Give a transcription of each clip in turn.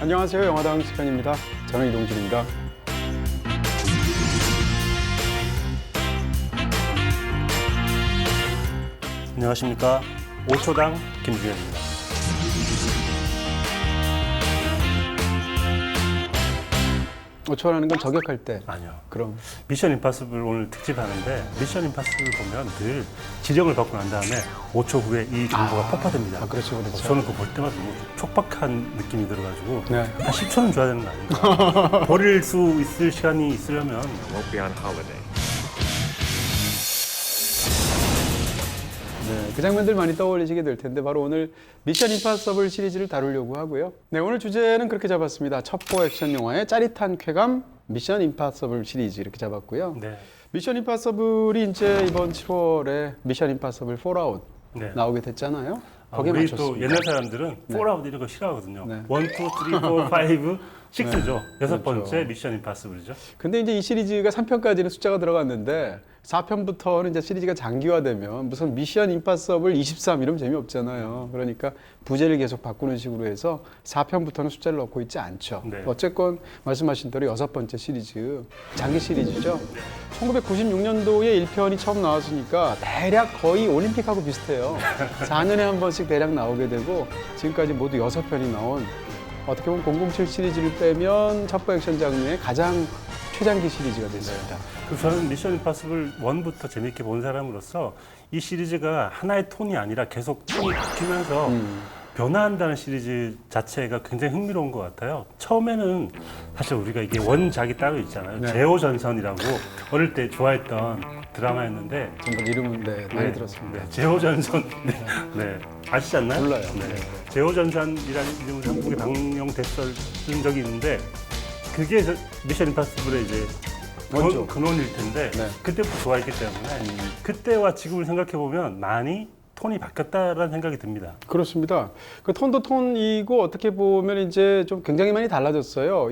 안녕하세요. 영화다운 시간입니다. 저는 이동준입니다. 안녕하십니까. 5초당 김주현입니다. 어초라는 건 저격할 때. 아니요. 그럼 미션 임파서블 오늘 특집하는데 미션 임파서블 보면 늘 지령을 받고 난 다음에 5초 후에 이 정보가 폭파됩니다. 그렇죠, 그렇죠. 저는 그거 볼 때마다 너무 촉박한 느낌이 들어가지고 네. 한 10초는 줘야 되는 거 아닌가. 버릴 수 있을 시간이 있으려면 won't be on holiday. 네, 그 장면들 많이 떠올리시게 될 텐데 바로 오늘 미션 임파서블 시리즈를 다루려고 하고요. 네, 오늘 주제는 그렇게 잡았습니다. 첩보 액션 영화의 짜릿한 쾌감 미션 임파서블 시리즈 이렇게 잡았고요. 네. 미션 임파서블이 이제 이번 7월에 미션 임파서블 폴아웃 네. 나오게 됐잖아요. 거기에 우리 또 맞췄습니다. 옛날 사람들은 폴아웃 이런 거 싫어하거든요. 네. 1, 2, 3, 4, 5, 6죠. 여섯 번째 그렇죠. 미션 임파서블이죠. 근데 이제 이 시리즈가 3편까지는 숫자가 들어갔는데 4편부터는 이제 시리즈가 장기화되면 무슨 미션 임파서블 23 이러면 재미없잖아요. 그러니까 부제를 계속 바꾸는 식으로 해서 4편부터는 숫자를 넣고 있지 않죠. 네. 어쨌건 말씀하신 대로 6번째 시리즈, 장기 시리즈죠. 1996년도에 1편이 처음 나왔으니까 대략 거의 올림픽하고 비슷해요. 4년에 한 번씩 대략 나오게 되고 지금까지 모두 6편이 나온 어떻게 보면 007 시리즈를 빼면 첩보 액션 장르의 가장 최장기 시리즈가 됐습니다. 그 저는 미션 임파서블 1부터 재밌게 본 사람으로서 이 시리즈가 하나의 톤이 아니라 계속 톤이 바뀌면서 변화한다는 시리즈 자체가 굉장히 흥미로운 것 같아요. 처음에는 사실 우리가 이게 원작이 따로 있잖아요. 네. 제호전선이라고 어릴 때 좋아했던 드라마였는데 정말 이름은 많이 들었습니다. 네, 제호전선 네. 아시지 않나요? 몰라요. 네. 제호전선이라는 이름으로 한국에 방영됐었던 적이 있는데 그게 미션 임파서블의 이제 원조. 근원일 텐데 네. 그때부터 좋아했기 때문에 그때와 지금을 생각해 보면 많이 톤이 바뀌었다라는 생각이 듭니다. 그렇습니다. 그 톤도 톤이고 어떻게 보면 이제 좀 굉장히 많이 달라졌어요.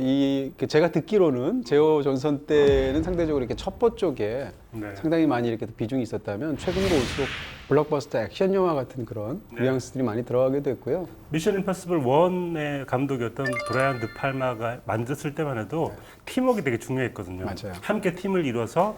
제가 듣기로는 제호 전선 때는 상대적으로 이렇게 첩보 쪽에 네. 상당히 많이 이렇게 비중이 있었다면 최근으로 올수록 블록버스터 액션 영화 같은 그런 뉘앙스들이 많이 들어가게 됐고요. 미션 임파서블 1의 감독이었던 브라이언 드 팔마가 만들었을 때만 해도 팀워크가 되게 중요했거든요. 맞아요. 함께 팀을 이뤄서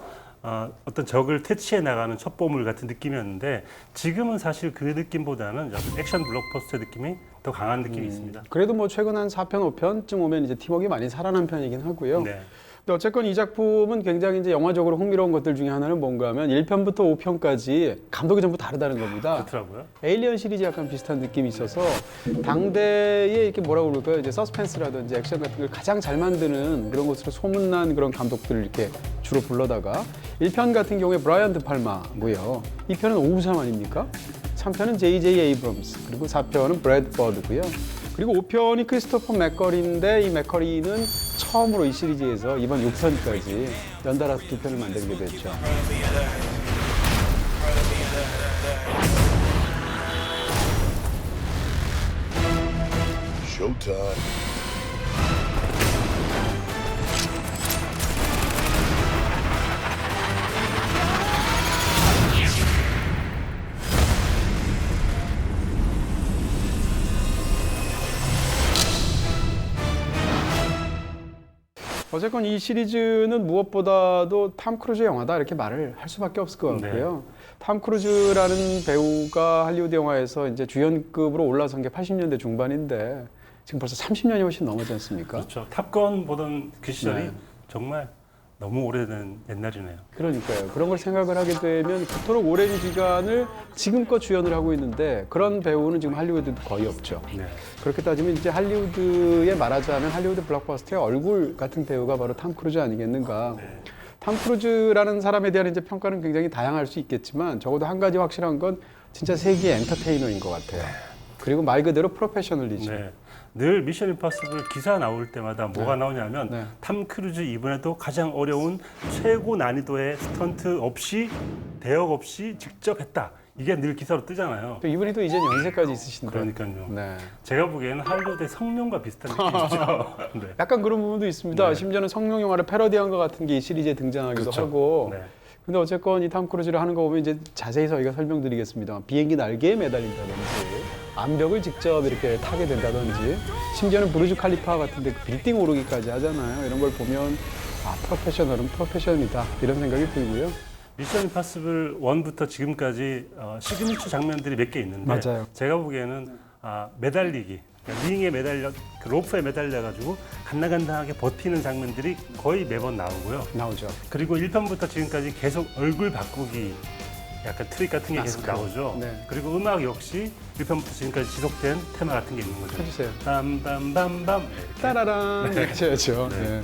어떤 적을 퇴치해 나가는 첩보물 같은 느낌이었는데 지금은 사실 그 느낌보다는 액션 블록버스터 느낌이 더 강한 느낌이 있습니다. 그래도 뭐 최근 한 4편, 5편쯤 오면 이제 팀워크가 많이 살아난 편이긴 하고요. 네. 근데 어쨌건 이 작품은 굉장히 이제 영화적으로 흥미로운 것들 중에 하나는 뭔가 하면 1편부터 5편까지 감독이 전부 다르다는 겁니다. 그렇더라고요. 에일리언 시리즈 약간 비슷한 느낌이 있어서 당대에 이렇게 뭐라고 그럴까요? 이제 서스펜스라든지 액션 같은 걸 가장 잘 만드는 그런 것으로 소문난 그런 감독들을 이렇게 주로 불러다가 1편 같은 경우에 브라이언 드 팔마고요. 2편은 오우삼 아닙니까? 3편은 J.J. 에이브럼스 그리고 4편은 브래드 버드고요. 그리고 5편이 크리스토퍼 맥커리인데 이 맥커리는 처음으로 이 시리즈에서 이번 6편까지 연달아서 2편을 만들게 됐죠. Showtime. 어쨌건 이 시리즈는 무엇보다도 탐 크루즈 영화다 이렇게 말을 할 수밖에 없을 것 같고요. 탐 크루즈라는 배우가 할리우드 영화에서 이제 주연급으로 올라선 게 80년대 중반인데 지금 벌써 30년이 훨씬 넘었지 않습니까? 그렇죠. 탑건 보던 그 시절이 네. 정말 너무 오래된 옛날이네요. 그러니까요. 그런 걸 생각을 하게 되면 그토록 오랜 기간을 지금껏 주연을 하고 있는데 그런 배우는 지금 할리우드도 거의 없죠. 네. 그렇게 따지면 이제 할리우드에 말하자면 할리우드 블록버스터의 얼굴 같은 배우가 바로 탐 크루즈 아니겠는가. 탐 크루즈라는 사람에 대한 이제 평가는 굉장히 다양할 수 있겠지만 적어도 한 가지 확실한 건 진짜 세계 엔터테이너인 것 같아요. 그리고 말 그대로 프로페셔널리즘. 네. 늘 미션 임파서블 기사 나올 때마다 뭐가 나오냐면 네. 탐 크루즈 이번에도 가장 어려운 최고 난이도의 스턴트 없이 대역 없이 직접 했다. 이게 늘 기사로 뜨잖아요. 또 이분이 또 이제 연세까지 있으신데. 그러니까요. 네. 제가 보기에는 할리우드의 성룡과 비슷한 느낌이죠. 네. 약간 그런 부분도 있습니다. 네. 심지어는 성룡 영화를 패러디한 것 같은 게 이 시리즈에 등장하기도 그렇죠. 하고. 네. 근데 어쨌건 이 탐 크루즈를 하는 거 보면 이제 자세히 저희가 설명드리겠습니다. 비행기 날개에 매달린다든지 암벽을 직접 이렇게 타게 된다든지 심지어는 부르주 칼리파 같은데 그 빌딩 오르기까지 하잖아요. 이런 걸 보면 프로페셔널은 프로페셔널이다 이런 생각이 들고요. 미션 임파서블 1부터 지금까지 시그니처 장면들이 몇 개 있는데 맞아요. 제가 보기에는 매달리기, 그러니까 링에 매달려 그 로프에 매달려가지고 간당간당하게 버티는 장면들이 거의 매번 나오고요. 나오죠. 그리고 1편부터 지금까지 계속 얼굴 바꾸기 약간 트릭 같은 게 계속 마스크. 나오죠. 네. 그리고 음악 역시 1편부터 지금까지 지속된 테마 같은 게 있는 거죠. 해주세요. 빰빰빰빰 따라란 이렇게 하셔야죠. 네. 네.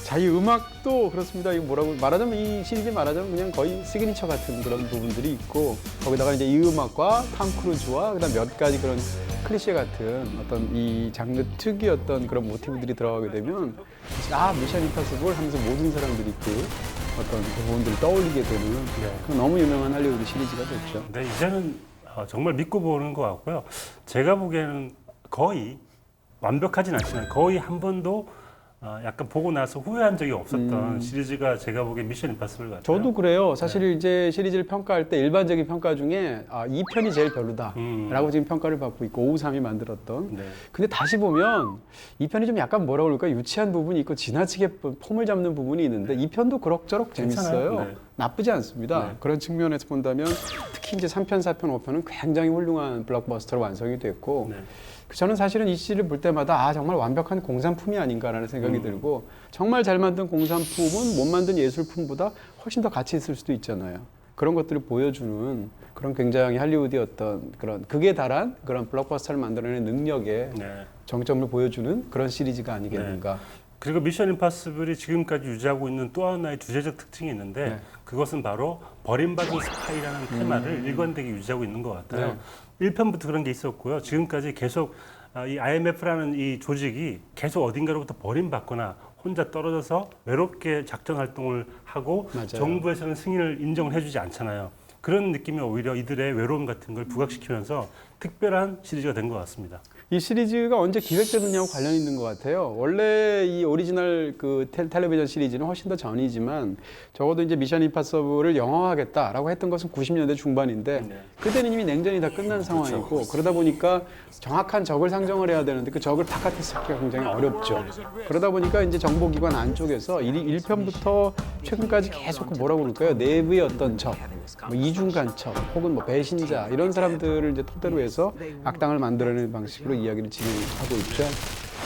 자, 이 음악도 그렇습니다. 이거 뭐라고 말하자면 이 시리즈 말하자면 그냥 거의 시그니처 같은 그런 부분들이 있고 거기다가 이제 이 음악과 탐 크루즈와 그다음 몇 가지 그런 클리셰 같은 어떤 이 장르 특유의 어떤 그런 모티브들이 들어가게 되면 미션 임파서블 하면서 모든 사람들이 그 어떤 그 부분들을 떠올리게 되는 그 너무 유명한 할리우드 시리즈가 됐죠. 네, 이제는 정말 믿고 보는 것 같고요. 제가 보기에는 거의 완벽하진 않지만 거의 한 번도 약간 보고 나서 후회한 적이 없었던 시리즈가 제가 보기엔 미션 임파서블 같아요. 저도 그래요. 사실 이제 시리즈를 평가할 때 일반적인 평가 중에 2편이 제일 별로다라고 지금 평가를 받고 있고 553이 만들었던. 네. 근데 다시 보면 2편이 좀 약간 뭐라 그럴까 유치한 부분이 있고 지나치게 폼을 잡는 부분이 있는데 2편도 그럭저럭 재밌어요. 괜찮아요. 네. 나쁘지 않습니다. 네. 그런 측면에서 본다면 특히 이제 3편, 4편, 5편은 굉장히 훌륭한 블록버스터로 완성이 됐고 네. 저는 사실은 이 시리즈를 볼 때마다 정말 완벽한 공산품이 아닌가라는 생각이 들고 정말 잘 만든 공산품은 못 만든 예술품보다 훨씬 더 가치 있을 수도 있잖아요. 그런 것들을 보여주는 그런 굉장히 할리우드의 어떤 그런 극에 달한 그런 블록버스터를 만들어내는 능력의 네. 정점을 보여주는 그런 시리즈가 아니겠는가. 그리고 미션 임파서블이 지금까지 유지하고 있는 또 하나의 주제적 특징이 있는데 네. 그것은 바로 버림받은 스파이라는 테마를 일관되게 유지하고 있는 것 같아요. 1편부터 그런 게 있었고요. 지금까지 계속 이 IMF라는 이 조직이 계속 어딘가로부터 버림받거나 혼자 떨어져서 외롭게 작전 활동을 하고 맞아요. 정부에서는 승인을 인정을 해주지 않잖아요. 그런 느낌이 오히려 이들의 외로움 같은 걸 부각시키면서 특별한 시리즈가 된 것 같습니다. 이 시리즈가 언제 기획됐느냐고 관련이 있는 것 같아요. 원래 이 오리지널 그 텔레비전 시리즈는 훨씬 더 전이지만 적어도 이제 미션 임파서블을 영화화하겠다라고 했던 것은 90년대 중반인데 네. 그때는 이미 냉전이 다 끝난 상황이고 그러다 보니까 정확한 적을 상정을 해야 되는데 그 적을 바깥에서 찾기가 굉장히 어렵죠. 그러다 보니까 이제 정보기관 안쪽에서 1편부터 최근까지 계속 뭐라고 그럴까요? 내부의 어떤 적, 뭐 이중간첩 혹은 뭐 배신자 이런 사람들을 이제 토대로 해서 악당을 만들어내는 방식으로 이야기를 진행하고 있죠.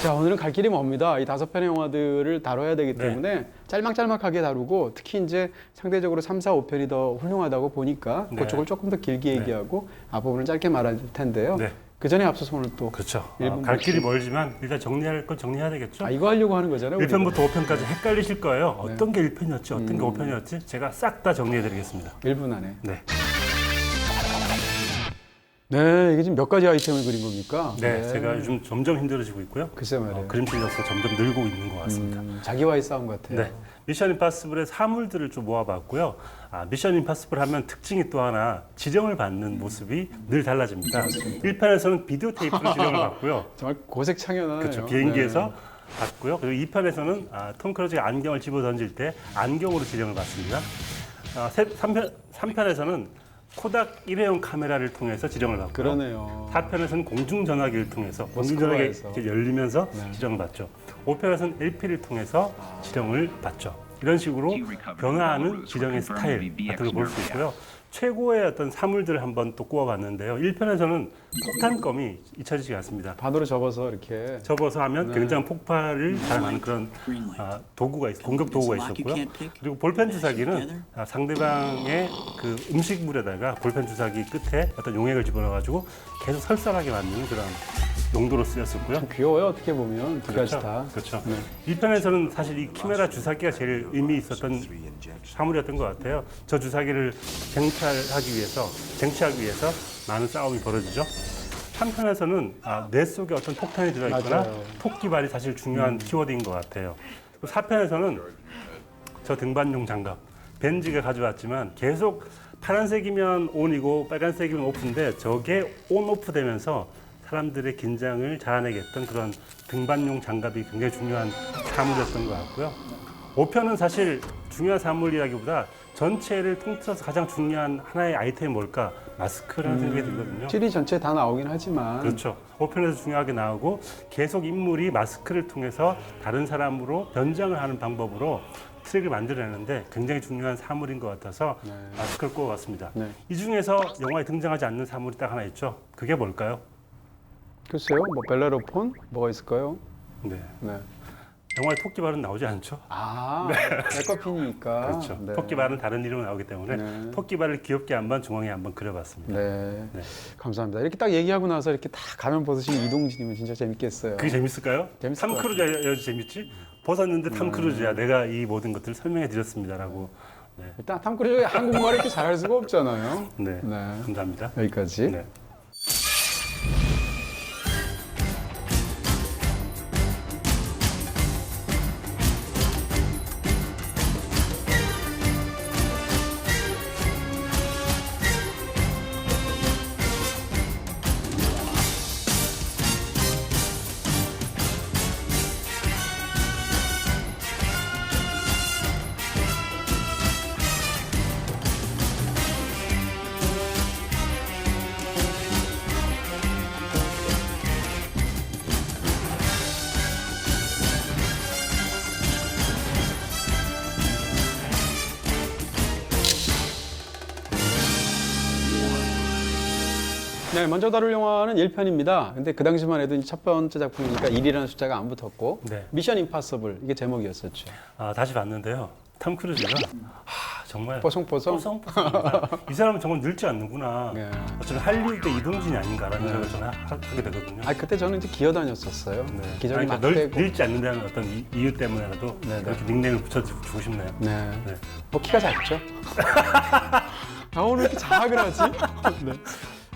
자, 오늘은 갈 길이 멉니다. 이 5편의 영화들을 다뤄야 되기 때문에 짤막짤막하게 다루고 특히 이제 상대적으로 3, 4, 5편이 더 훌륭하다고 보니까 그쪽을 조금 더 길게 얘기하고 앞부분을 짧게 말할 텐데요. 네. 그 전에 앞서서 오늘 또 그렇죠. 일본 갈 길이 말씀. 멀지만 일단 정리할 건 정리해야 되겠죠. 이거 하려고 하는 거잖아요. 우리가. 1편부터 5편까지 헷갈리실 거예요. 어떤 게 1편이었지, 어떤 게 5편이었지. 제가 싹 다 정리해드리겠습니다. 1분 안에. 네. 네, 이게 지금 몇 가지 아이템을 그린 겁니까? 네, 제가 요즘 점점 힘들어지고 있고요. 글쎄 말이에요. 그림 실력도 점점 늘고 있는 것 같습니다. 자기와의 싸움 같아요. 네, 미션 임파서블의 사물들을 좀 모아봤고요. 미션 임파서블 하면 특징이 또 하나 지령을 받는 모습이 늘 달라집니다. 1편에서는 비디오 테이프로 지령을 받고요. 정말 고색창연하네요. 그렇죠. 비행기에서 받고요. 그리고 2편에서는 톰 크루즈가 안경을 집어 던질 때 안경으로 지령을 받습니다. 3편에서는 코닥 일회용 카메라를 통해서 지령을 받고요. 그러네요. 4편에서는 공중전화기를 통해서 공중전화기 모스크바에서. 이렇게 열리면서 지령을 받죠. 5편에서는 LP를 통해서 지령을 받죠. 이런 식으로 변화하는 지령의 스타일 같은 걸 볼 수 있고요. 최고의 어떤 사물들을 한번 또 꼽아봤는데요. 1편에서는 폭탄검이 잊혀지지 않습니다. 반으로 접어서 이렇게 접어서 하면 굉장한 폭발을 자랑하는 그런 도구가 공격 도구가 있었고요. 그리고 볼펜 주사기는 상대방의 그 음식물에다가 볼펜 주사기 끝에 어떤 용액을 집어넣어가지고 계속 설사하게 만드는 그런 용도로 쓰였었고요. 귀여워요. 어떻게 보면 두 가지 다. 그렇죠. 네. 1편에서는 사실 이 키메라 주사기가 제일 의미 있었던 사물이었던 것 같아요. 저 주사기를 쟁취하기 위해서 많은 싸움이 벌어지죠. 3편에서는 뇌 속에 어떤 폭탄이 들어있거나 맞아요. 토끼발이 사실 중요한 키워드인 것 같아요. 4편에서는 저 등반용 장갑, 벤지가 가져왔지만 계속 파란색이면 온이고 빨간색이면 오프인데 저게 온 오프 되면서 사람들의 긴장을 자아내게 했던 그런 등반용 장갑이 굉장히 중요한 사물이었던 것 같고요. 5편은 사실 중요한 사물이라기보다 전체를 통틀어서 가장 중요한 하나의 아이템이 뭘까? 마스크라는 생각이 들거든요. 시리즈 전체에 다 나오긴 하지만 그렇죠. 5편에서 중요하게 나오고 계속 인물이 마스크를 통해서 다른 사람으로 변장을 하는 방법으로 트릭을 만들어내는데 굉장히 중요한 사물인 것 같아서 마스크를 꼽아봤습니다. 네. 이 중에서 영화에 등장하지 않는 사물이 딱 하나 있죠. 그게 뭘까요? 글쎄요, 뭐 벨레로폰 뭐가 있을까요? 네. 네. 영화에 토끼발은 나오지 않죠. 메커핀이니까. 그렇죠. 네. 토끼발은 다른 이름으로 나오기 때문에 네. 토끼발을 귀엽게 한번 중앙에 한번 그려봤습니다. 네. 네. 감사합니다. 이렇게 딱 얘기하고 나서 이렇게 다 가면 벗으신 이동진이면 진짜 재밌겠어요. 그게 재밌을까요? 재밌을 탐 것 크루즈여야지 재밌지? 벗었는데 탐 크루즈야. 내가 이 모든 것들을 설명해 드렸습니다라고. 네. 일단 탐 크루즈 한국말을 이렇게 잘할 수가 없잖아요. 네. 네. 감사합니다. 여기까지. 네. 네, 먼저 다룰 영화는 1편입니다. 근데 그 당시만 해도 첫 번째 작품이니까 1이라는 숫자가 안 붙었고 네. 미션 임파서블 이게 제목이었었죠. 다시 봤는데요. 탐 크루즈가 정말 뽀송뽀송. 뽀송뽀송합니다. 이 사람은 정말 늙지 않는구나. 네. 어쩌면 할리우드 이동진이 아닌가라는 생각을 저는 하게 되거든요. 그때 저는 이제 기어다녔었어요. 네. 기저귀 막 그러니까 떼고. 늙지 않는다는 어떤 이유 때문에라도 네, 네. 그렇게 닉네임을 붙여주고 싶네요. 네. 네. 뭐 키가 작죠. 오늘 이렇게 자학을 하지? 네.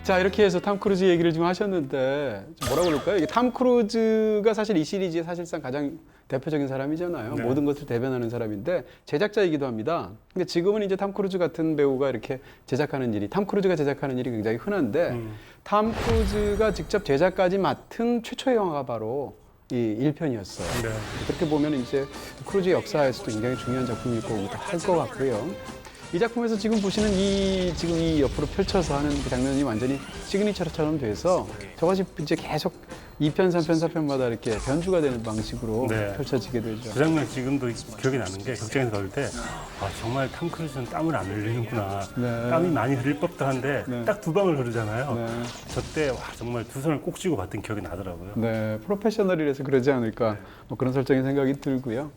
자, 이렇게 해서 탐 크루즈 얘기를 좀 하셨는데 뭐라고 그럴까요? 이게 탐 크루즈가 사실 이 시리즈의 사실상 가장 대표적인 사람이잖아요. 네. 모든 것을 대변하는 사람인데 제작자이기도 합니다. 근데 지금은 이제 탐 크루즈 같은 배우가 이렇게 제작하는 일이 탐 크루즈가 제작하는 일이 굉장히 흔한데 탐 크루즈가 직접 제작까지 맡은 최초의 영화가 바로 이 1편이었어요. 네. 그렇게 보면 이제 크루즈의 역사에서도 굉장히 중요한 작품일 거고 할 것 같고요. 이 작품에서 지금 보시는 지금 이 옆으로 펼쳐서 하는 그 장면이 완전히 시그니처처럼 돼서 저것이 이제 계속 2편, 3편, 4편마다 이렇게 변주가 되는 방식으로 네. 펼쳐지게 되죠. 그 장면 지금도 기억이 나는 게 극장에서 볼 때 정말 탐 크루즈는 땀을 안 흘리는구나. 네. 땀이 많이 흘릴 법도 한데 네. 딱 두 방울 흐르잖아요. 네. 저때 정말 두 손을 꼭 쥐고 봤던 기억이 나더라고요. 네, 프로페셔널이라서 그러지 않을까 뭐 그런 설정의 생각이 들고요.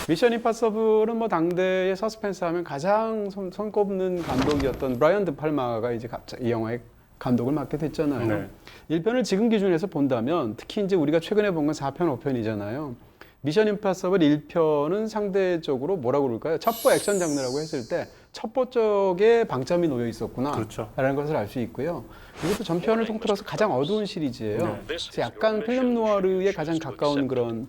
미션 임파서블은 뭐 당대의 서스펜스 하면 가장 손꼽는 감독이었던 브라이언 드 팔마가 이제 갑자기 이 영화의 감독을 맡게 됐잖아요. 네. 1편을 지금 기준에서 본다면 특히 이제 우리가 최근에 본 건 4편, 5편이잖아요. 미션 임파서블 1편은 상대적으로 뭐라고 그럴까요? 첩보 액션 장르라고 했을 때 첩보 쪽에 방점이 놓여 있었구나 그렇죠. 라는 것을 알 수 있고요. 이것도 전편을 통틀어서 가장 어두운 시리즈예요. 그래서 약간 필름 누아르에 가장 가까운 그런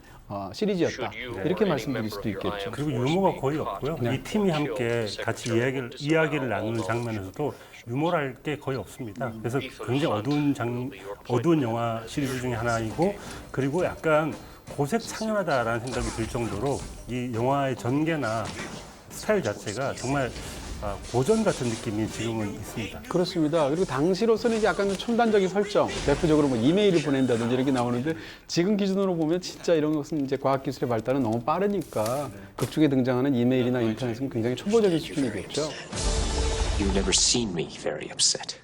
시리즈였다. 이렇게 말씀드릴 수도 있겠죠. 그리고 유머가 거의 없고요. 네. 이 팀이 함께 같이 이야기를 나누는 장면에서도 유머랄 게 거의 없습니다. 그래서 굉장히 어두운 영화 시리즈 중에 하나이고 그리고 약간 고색 상연하다라는 생각이 들 정도로 이 영화의 전개나 스타일 자체가 정말 고전 같은 느낌이 지금은 있습니다. 그렇습니다. 그리고 당시로서는 이제 약간 좀 첨단적인 설정, 대표적으로 뭐 이메일을 보낸다든지 이렇게 나오는데 지금 기준으로 보면 진짜 이런 것은 이제 과학기술의 발달은 너무 빠르니까 극중에 등장하는 이메일이나 인터넷은 굉장히 초보적인 수준이겠죠. You've never seen me very upset.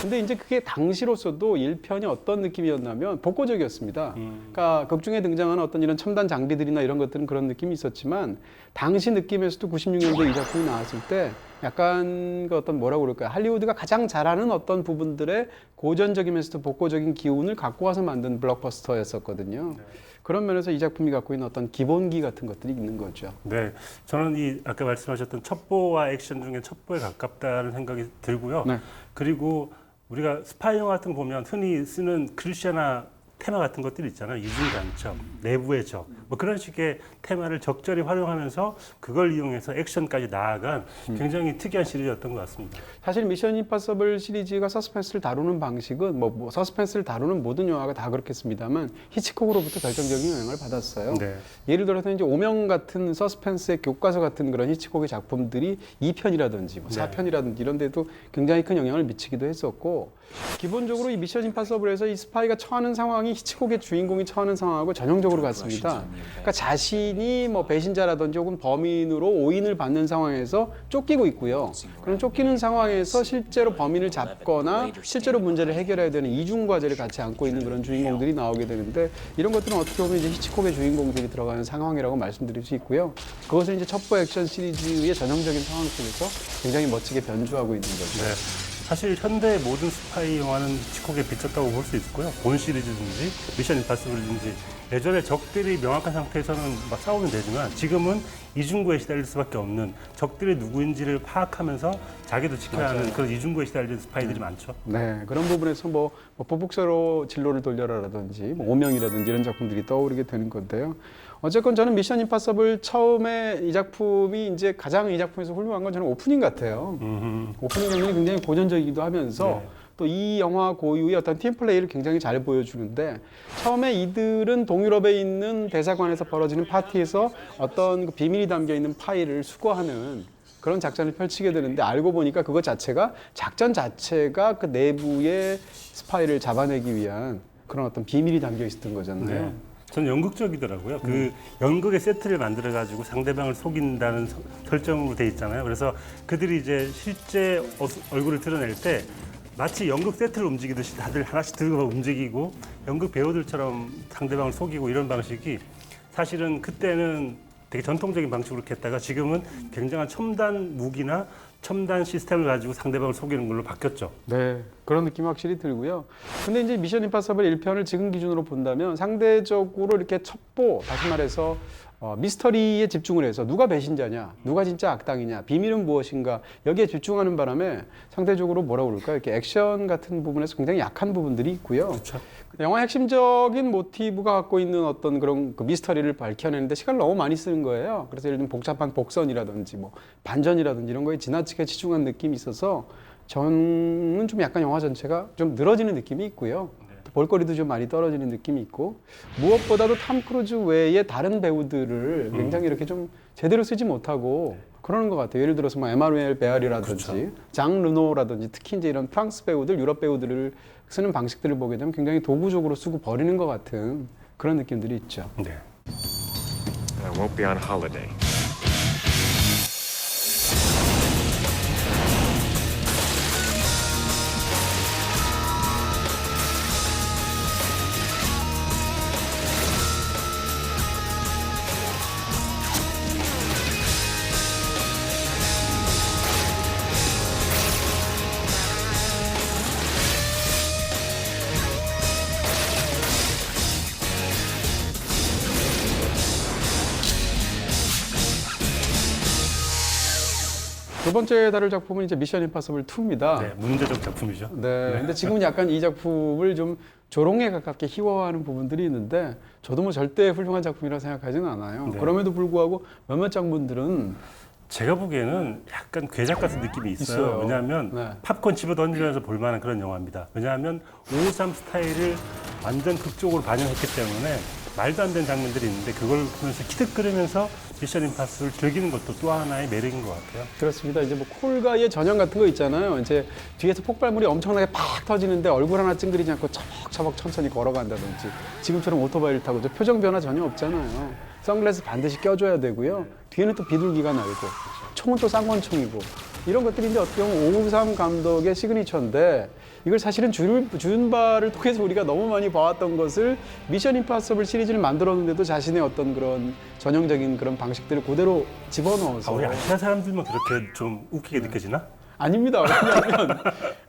근데 이제 그게 당시로서도 1편이 어떤 느낌이었냐면 복고적이었습니다. 그러니까 극중에 등장하는 어떤 이런 첨단 장비들이나 이런 것들은 그런 느낌이 있었지만 당시 느낌에서도 96년도에 이 작품이 나왔을 때 약간 그 어떤 뭐라고 그럴까요? 할리우드가 가장 잘하는 어떤 부분들의 고전적이면서도 복고적인 기운을 갖고 와서 만든 블록버스터였었거든요. 그런 면에서 이 작품이 갖고 있는 어떤 기본기 같은 것들이 있는 거죠. 네, 저는 이 아까 말씀하셨던 첩보와 액션 중에 첩보에 가깝다는 생각이 들고요. 네. 그리고 우리가 스파이 영화 같은 거 보면 흔히 쓰는 클리셰나 테마 같은 것들이 있잖아요. 이중간첩, 내부의 적, 뭐 그런 식의 테마를 적절히 활용하면서 그걸 이용해서 액션까지 나아간 굉장히 특이한 시리즈였던 것 같습니다. 사실 미션 임파서블 시리즈가 서스펜스를 다루는 방식은 뭐 서스펜스를 다루는 모든 영화가 다 그렇겠습니다만 히치콕으로부터 결정적인 영향을 받았어요. 네. 예를 들어서 이제 오명 같은 서스펜스의 교과서 같은 그런 히치콕의 작품들이 2편이라든지 뭐 4편이라든지 이런 데도 굉장히 큰 영향을 미치기도 했었고, 기본적으로 이 미션 임파서블에서 이 스파이가 처하는 상황이 히치콕의 주인공이 처하는 상황하고 전형적으로 같습니다. 그러니까 자신이 뭐 배신자라든지 혹은 범인으로 오인을 받는 상황에서 쫓기고 있고요. 그럼 쫓기는 상황에서 실제로 범인을 잡거나 실제로 문제를 해결해야 되는 이중 과제를 같이 안고 있는 그런 주인공들이 나오게 되는데, 이런 것들은 어떻게 보면 이제 히치콕의 주인공들이 들어가는 상황이라고 말씀드릴 수 있고요. 그것을 이제 첩보 액션 시리즈의 전형적인 상황 속에서 굉장히 멋지게 변주하고 있는 거죠. 네. 사실 현대의 모든 스파이 영화는 히치콕에 비쳤다고 볼 수 있고요. 본 시리즈든지 미션 임파서블이든지 예전에 적들이 명확한 상태에서는 막 싸우면 되지만 지금은 이중구에 시달릴 수밖에 없는, 적들이 누구인지를 파악하면서 자기도 지켜야 하는 그런 이중구에 시달리는 스파이들이 많죠. 네, 그런 부분에서 뭐 보복서로 진로를 돌려라라든지 뭐 오명이라든지 이런 작품들이 떠오르게 되는 건데요. 어쨌건 저는 미션 임파서블 처음에 이 작품이 이제 가장 이 작품에서 훌륭한 건 저는 오프닝 같아요. 오프닝 장면이 굉장히 고전적이기도 하면서 네. 또 이 영화 고유의 어떤 팀플레이를 굉장히 잘 보여주는데, 처음에 이들은 동유럽에 있는 대사관에서 벌어지는 파티에서 어떤 그 비밀이 담겨 있는 파일을 수거하는 그런 작전을 펼치게 되는데, 알고 보니까 그것 자체가 작전 자체가 그 내부의 스파이를 잡아내기 위한 그런 어떤 비밀이 담겨 있었던 거잖아요. 네. 저는 연극적이더라고요. 그 연극의 세트를 만들어 가지고 상대방을 속인다는 설정으로 돼 있잖아요. 그래서 그들이 이제 실제 얼굴을 드러낼 때 마치 연극 세트를 움직이듯이 다들 하나씩 들고 움직이고 연극 배우들처럼 상대방을 속이고 이런 방식이 사실은 그때는 되게 전통적인 방식으로 했다가 지금은 굉장한 첨단 무기나 첨단 시스템을 가지고 상대방을 속이는 걸로 바뀌었죠. 네, 그런 느낌이 확실히 들고요. 근데 이제 미션 임파서블 1편을 지금 기준으로 본다면 상대적으로 이렇게 첩보, 다시 말해서 미스터리에 집중을 해서 누가 배신자냐, 누가 진짜 악당이냐, 비밀은 무엇인가, 여기에 집중하는 바람에 상대적으로 뭐라고 그럴까, 이렇게 액션 같은 부분에서 굉장히 약한 부분들이 있고요. 그렇죠. 영화 핵심적인 모티브가 갖고 있는 어떤 그런 그 미스터리를 밝혀내는데 시간을 너무 많이 쓰는 거예요. 그래서 예를 들면 복잡한 복선이라든지 뭐 반전이라든지 이런 거에 지나치게 치중한 느낌이 있어서 저는 좀 약간 영화 전체가 좀 늘어지는 느낌이 있고요. 볼거리도 좀 많이 떨어지는 느낌이 있고, 무엇보다도 탐 크루즈 외에 다른 배우들을 굉장히 이렇게 좀 제대로 쓰지 못하고 그러는 것 같아요. 예를 들어서 뭐 에마누엘 베알이라든지 그렇죠. 장 르노라든지 특히 이제 이런 프랑스 배우들, 유럽 배우들을 쓰는 방식들을 보게 되면 굉장히 도구적으로 쓰고 버리는 것 같은 그런 느낌들이 있죠. 네. I won't be on holiday. 두 번째 다룰 작품은 이제 미션 임파서블 2입니다. 네, 문제적 작품이죠. 네. 근데 지금은 약간 이 작품을 좀 조롱에 가깝게 희화화하는 부분들이 있는데, 저도 뭐 절대 훌륭한 작품이라 생각하지는 않아요. 네. 그럼에도 불구하고 몇몇 장분들은 제가 보기에는 약간 괴작 같은 느낌이 있어요. 있어요. 왜냐하면 네. 팝콘 집어 던지면서 볼만한 그런 영화입니다. 왜냐하면 553 스타일을 완전 극적으로 반영했기 때문에 말도 안 되는 장면들이 있는데 그걸 보면서 키득거리면서 미션 임파서블을 즐기는 것도 또 하나의 매력인 것 같아요. 그렇습니다. 이제 뭐 콜가의 전형 같은 거 있잖아요. 이제 뒤에서 폭발물이 엄청나게 팍 터지는데 얼굴 하나 찡그리지 않고 차벅차벅 천천히 걸어간다든지, 지금처럼 오토바이를 타고 표정 변화 전혀 없잖아요. 선글라스 반드시 껴줘야 되고요. 뒤에는 또 비둘기가 날고, 총은 또 쌍권총이고, 이런 것들이 이제 어떻게 보면 553 감독의 시그니처인데, 이걸 사실은 준바를 통해서 우리가 너무 많이 봐왔던 것을 미션 임파서블 시리즈를 만들었는데도 자신의 어떤 그런 전형적인 그런 방식들을 그대로 집어넣어서. 우리 아시아 사람들만 그렇게 좀 웃기게 느껴지나? 아닙니다. 왜냐하면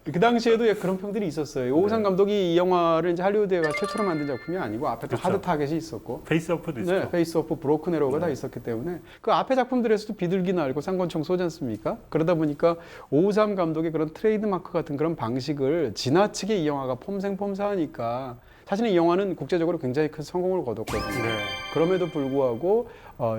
그 당시에도 그런 평들이 있었어요. 553 감독이 이 영화를 이제 할리우드에 최초로 만든 작품이 아니고 앞에 또 그렇죠. 하드 타겟이 있었고, 페이스 오프도 있죠. 네, 페이스 오프, 브로큰 에로가 다 있었기 때문에 그 앞에 작품들에서도 비둘기 날고 쌍권총 쏘지 않습니까? 그러다 보니까 553 감독의 그런 트레이드 마크 같은 그런 방식을 지나치게 이 영화가 폼생폼사하니까 사실은 이 영화는 국제적으로 굉장히 큰 성공을 거뒀거든요. 네. 그럼에도 불구하고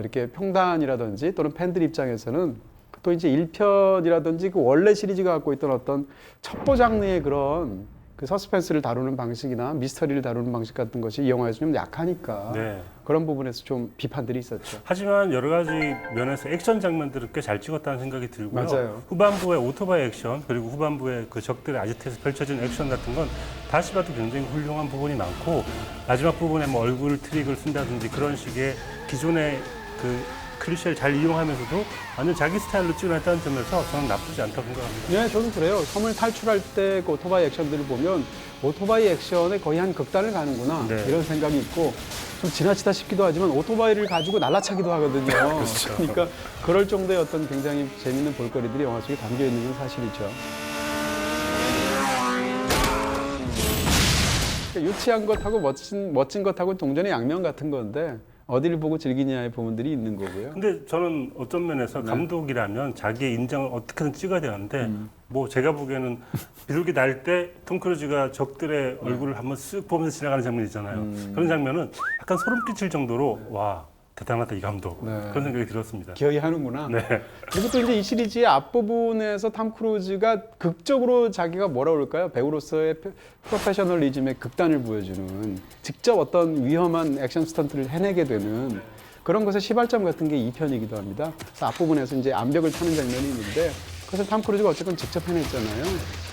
이렇게 평단이라든지 또는 팬들 입장에서는 또 이제 1편이라든지 그 원래 시리즈가 갖고 있던 어떤 첩보 장르의 그런 그 서스펜스를 다루는 방식이나 미스터리를 다루는 방식 같은 것이 이 영화에서 좀 약하니까 네. 그런 부분에서 좀 비판들이 있었죠. 하지만 여러 가지 면에서 액션 장면들을 꽤 잘 찍었다는 생각이 들고요. 맞아요. 후반부의 오토바이 액션 그리고 후반부의 그 적들의 아지트에서 펼쳐진 액션 같은 건 다시 봐도 굉장히 훌륭한 부분이 많고 마지막 부분에 뭐 얼굴 트릭을 쓴다든지 그런 식의 기존의 그 클리셰를 잘 이용하면서도 완전 자기 스타일로 찍어냈다는 점에서 저는 나쁘지 않다고 생각합니다. 네, 저도 그래요. 섬을 탈출할 때 그 오토바이 액션들을 보면 오토바이 액션에 거의 한 극단을 가는구나 네. 이런 생각이 있고 좀 지나치다 싶기도 하지만 오토바이를 가지고 날라차기도 하거든요. 그렇죠. 그러니까 그럴 정도의 어떤 굉장히 재밌는 볼거리들이 영화 속에 담겨 있는 건 사실이죠. 그러니까 유치한 것하고 멋진 것하고 동전의 양면 같은 건데 어디를 보고 즐기냐의 부분들이 있는 거고요. 근데 저는 어떤 면에서 감독이라면 자기의 인정을 어떻게든 찍어야 되는데 뭐 제가 보기에는 비둘기 날 때 톰 크루즈가 적들의 얼굴을 한번 쓱 보면서 지나가는 장면이 있잖아요. 그런 장면은 약간 소름 끼칠 정도로 와 대단하다 이 감독 네. 그런 생각이 들었습니다. 기어이 하는구나. 네. 그리고 또 이제 이 시리즈의 앞부분에서 탐 크루즈가 극적으로 자기가 뭐라 그럴까요? 배우로서의 프로페셔널리즘의 극단을 보여주는 직접 어떤 위험한 액션 스턴트를 해내게 되는 그런 것의 시발점 같은 게 2편이기도 합니다. 그래서 앞부분에서 이제 암벽을 타는 장면이 있는데 그것을 탐 크루즈가 어쨌든 직접 해냈잖아요.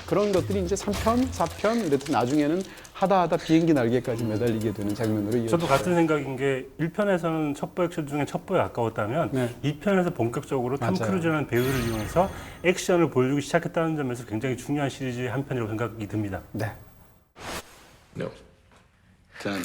그런 것들이 이제 3편, 4편 이랬더니 나중에는 하다 비행기 날개까지 매달리게 되는 장면으로 이어져요. 저도 같은 생각인 게 1편에서는 첩보 액션 중에 첩보에 가까웠다면 네. 2편에서 본격적으로 톰 맞아요. 크루즈라는 배우를 이용해서 액션을 보여주기 시작했다는 점에서 굉장히 중요한 시리즈의 한 편이라고 생각이 듭니다. 네. No. Done.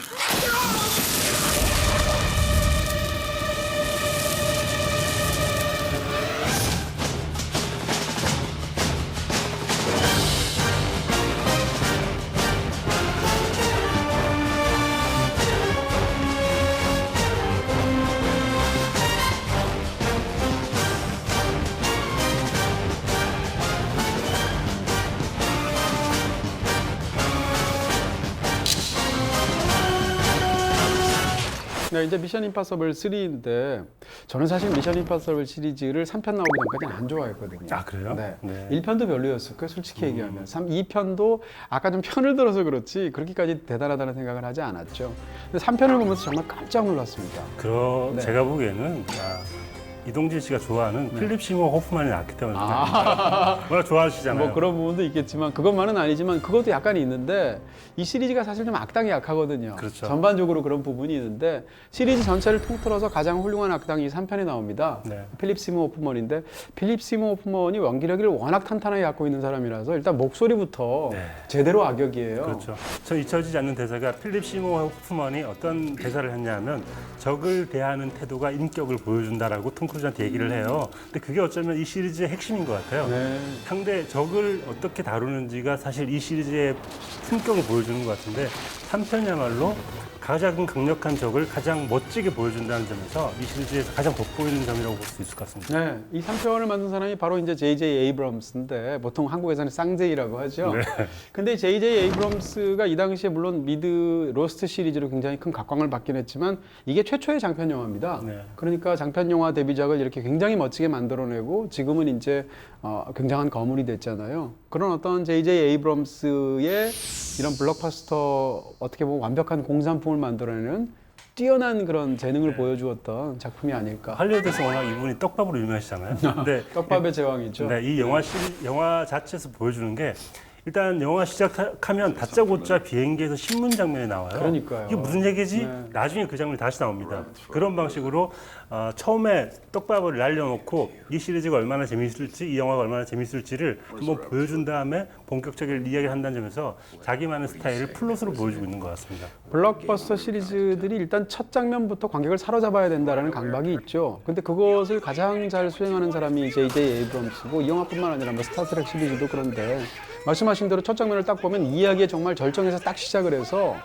네, 이제 미션 임파서블 3인데 저는 사실 미션 임파서블 시리즈를 3편 나오기 전까지는 안 좋아했거든요. 아, 그래요? 네. 네. 1편도 별로였었고요, 솔직히 얘기하면. 2편도 아까 좀 편을 들어서 그렇지 그렇게까지 대단하다는 생각을 하지 않았죠. 근데 3편을 보면서 정말 깜짝 놀랐습니다. 네. 제가 보기에는 이동진 씨가 좋아하는 필립 시모 호프만이 나왔기 때문에 워낙 좋아하시잖아요. 뭐 그런 부분도 있겠지만 그것만은 아니지만 그것도 약간 있는데 이 시리즈가 사실 좀 악당이 약하거든요. 그렇죠. 전반적으로 그런 부분이 있는데 시리즈 전체를 통틀어서 가장 훌륭한 악당이 3편에 나옵니다. 네. 필립 시모 호프먼인데 필립 시모 호프먼이 연기력을 워낙 탄탄하게 갖고 있는 사람이라서 일단 목소리부터 네. 제대로 악역이에요. 그렇죠. 저 잊혀지지 않는 대사가 필립 시모 호프만이 어떤 대사를 했냐면 적을 대하는 태도가 인격을 보여준다라고 톰 크루즈한테 얘기를 해요. 근데 그게 어쩌면 이 시리즈의 핵심인 것 같아요. 네. 상대 적을 어떻게 다루는지가 사실 이 시리즈의 품격을 보여주는 것 같은데 3편이야말로 가장 강력한 적을 가장 멋지게 보여준다는 점에서 이 시리즈에서 가장 돋보이는 점이라고 볼 수 있을 것 같습니다. 네, 이 3편을 만든 사람이 바로 이제 J.J. 에이브럼스인데 보통 한국에서는 쌍제이라고 하죠. 네. 근데 J.J. 에이브럼스가 이 당시에 물론 미드 로스트 시리즈로 굉장히 큰 각광을 받긴 했지만 이게 최초의 장편 영화입니다. 네. 그러니까 장편 영화 데뷔작을 이렇게 굉장히 멋지게 만들어내고 지금은 이제 굉장한 거물이 됐잖아요. 그런 어떤 J.J. 에이브럼스의 이런 블록버스터 어떻게 보면 완벽한 공산품을 만들어내는 뛰어난 그런 재능을 보여주었던 작품이 아닐까. 할리우드에서 워낙 이분이 떡밥으로 유명하시잖아요. 근데 떡밥의 제왕이죠. 네, 이 영화 자체에서 보여주는 게 일단 영화 시작하면 다짜고짜 비행기에서 신문 장면이 나와요. 그러니까요. 이게 무슨 얘기지? 네. 나중에 그 장면이 다시 나옵니다. 그런 방식으로 처음에 떡밥을 날려놓고 이 시리즈가 얼마나 재미있을지, 이 영화가 얼마나 재미있을지를 한번 보여준 다음에 본격적인 이야기를 한다는 점에서 자기만의 스타일을 플롯으로 보여주고 있는 것 같습니다. 블록버스터 시리즈들이 일단 첫 장면부터 관객을 사로잡아야 된다는 강박이 있죠. 근데 그것을 가장 잘 수행하는 사람이 J.J. 에이브럼스고 이 영화뿐만 아니라 뭐 스타트렉 시리즈도 그런데 말씀하신 대로 첫 장면을 딱 보면 이야기에 정말 절정에서 딱 시작을 해서